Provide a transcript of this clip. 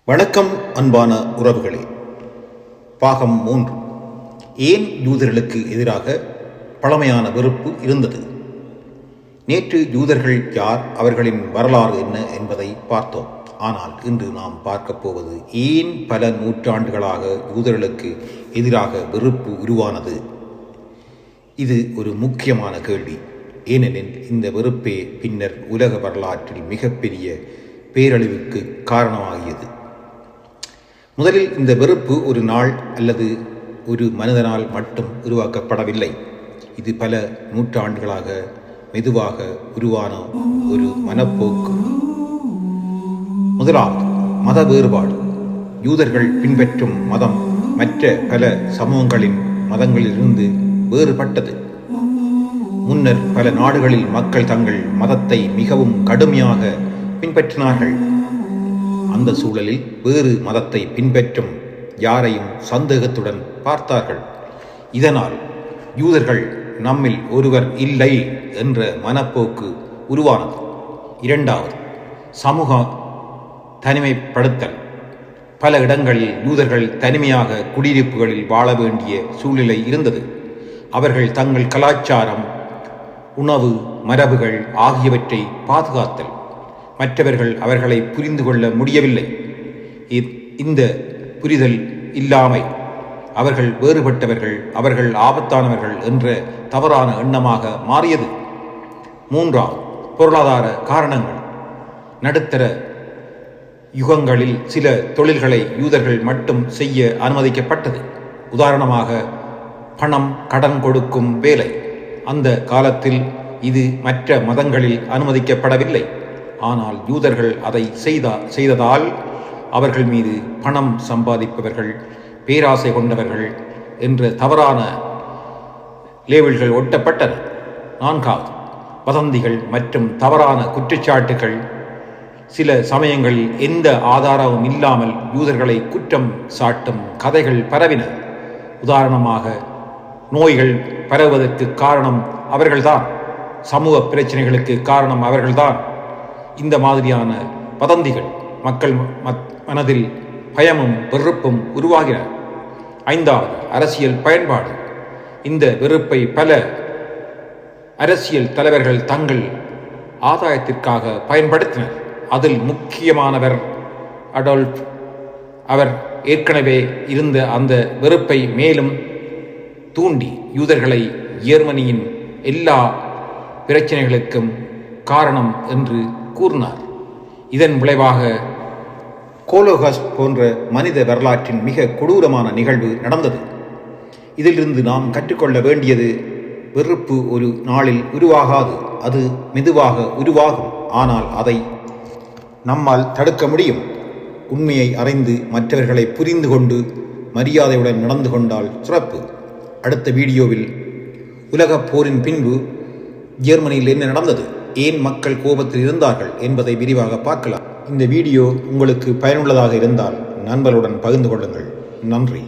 வணக்கம் அன்பான உறவுகளே. பாகம் 3. ஏன் யூதர்களுக்கு எதிராக பழமையான வெறுப்பு இருந்தது? நேற்று யூதர்கள் யார், அவர்களின் வரலாறு என்ன என்பதை பார்த்தோம். ஆனால் இன்று நாம் பார்க்கப் போவது ஏன் பல நூற்றாண்டுகளாக யூதர்களுக்கு எதிராக வெறுப்பு உருவானது. இது ஒரு முக்கியமான கேள்வி. ஏனெனில் இந்த வெறுப்பே பின்னர் உலக வரலாற்றில் மிகப்பெரிய பேரழிவுக்கு காரணமாகியது. முதலில் இந்த வெறுப்பு ஒரு நாள் அல்லது ஒரு மனிதனால் மட்டும் உருவாக்கப்படவில்லை. இது பல நூற்றாண்டுகளாக மெதுவாக உருவான ஒரு மனப்போக்கு. முதலாவது, மத வேறுபாடு. யூதர்கள் பின்பற்றும் மதம் மற்ற பல சமூகங்களின் மதங்களிலிருந்து வேறுபட்டது. முன்னர் பல நாடுகளில் மக்கள் தங்கள் மதத்தை மிகவும் கடுமையாக பின்பற்றினார்கள். அந்த சூழலில் வேறு மதத்தை பின்பற்றும் யாரையும் சந்தேகத்துடன் பார்த்தார்கள். இதனால் யூதர்கள் நம்மில் ஒருவர் இல்லை என்ற மனப்போக்கு உருவானது. இரண்டாவது, சமூக தனிமைப்படுத்தல். பல இடங்களில் யூதர்கள் தனிமையாக குடியிருப்புகளில் வாழ வேண்டிய சூழ்நிலை இருந்தது. அவர்கள் தங்கள் கலாச்சாரம், உணவு, மரபுகள் ஆகியவற்றை பாதுகாத்தல். மற்றவர்கள் அவர்களை புரிந்து கொள்ள முடியவில்லை. இந்த புரிதல் இல்லாமை அவர்கள் வேறுபட்டவர்கள், அவர்கள் ஆபத்தானவர்கள் என்ற தவறான எண்ணமாக மாறியது. மூன்றாவது, பொருளாதார காரணங்கள். நடுத்தர யுகங்களில் சில தொழில்களை யூதர்கள் மட்டும் செய்ய அனுமதிக்கப்பட்டது. உதாரணமாக, பணம் கடன் கொடுக்கும் வேலை. அந்த காலத்தில் இது மற்ற மதங்களில் அனுமதிக்கப்படவில்லை. ஆனால் யூதர்கள் அதை செய்ததால் அவர்கள் மீது பணம் சம்பாதிப்பவர்கள், பேராசை கொண்டவர்கள் என்ற தவறான லேபிள்கள் ஒட்டப்பட்டன. நான்காவது, வதந்திகள் மற்றும் தவறான குற்றச்சாட்டுகள். சில சமயங்களில் எந்த ஆதாரமும் இல்லாமல் யூதர்களை குற்றம் சாட்டும் கதைகள் பரவின. உதாரணமாக, நோய்கள் பரவுவதற்கு காரணம் அவர்கள்தான், சமூக பிரச்சனைகளுக்கு காரணம் அவர்கள்தான். இந்த மாதிரியான வதந்திகள் மக்கள் மனதில் பயமும் வெறுப்பும் உருவாகின. ஐந்தாவது, அரசியல் பயன்பாடு. இந்த வெறுப்பை பல அரசியல் தலைவர்கள் தங்கள் ஆதாயத்திற்காக பயன்படுத்தினர். அதில் முக்கியமானவர் அடால்ஃப். அவர் ஏற்கனவே இருந்த அந்த வெறுப்பை மேலும் தூண்டி யூதர்களை ஜெர்மனியின் எல்லா பிரச்சனைகளுக்கும் காரணம் என்று கூறினார். இதன் விளைவாக ஹோலோகாஸ்ட் போன்ற மனித வரலாற்றின் மிக கொடூரமான நிகழ்வு நடந்தது. இதிலிருந்து நாம் கற்றுக்கொள்ள வேண்டியது, வெறுப்பு ஒரு நாளில் உருவாகாது. அது மெதுவாக உருவாகும். ஆனால் அதை நம்மால் தடுக்க முடியும். உண்மையை அறிந்து மற்றவர்களை புரிந்து கொண்டு மரியாதையுடன் நடந்து கொண்டால் சிறப்பு. அடுத்த வீடியோவில் உலகப் போரின் பின்பு ஜெர்மனியில் என்ன நடந்தது, ஏன் மக்கள் கோபத்தில் இருந்தார்கள் என்பதை விரிவாக பார்க்கலாம். இந்த வீடியோ உங்களுக்கு பயனுள்ளதாக இருந்தால் நண்பர்களுடன் பகிர்ந்து கொள்ளுங்கள். நன்றி.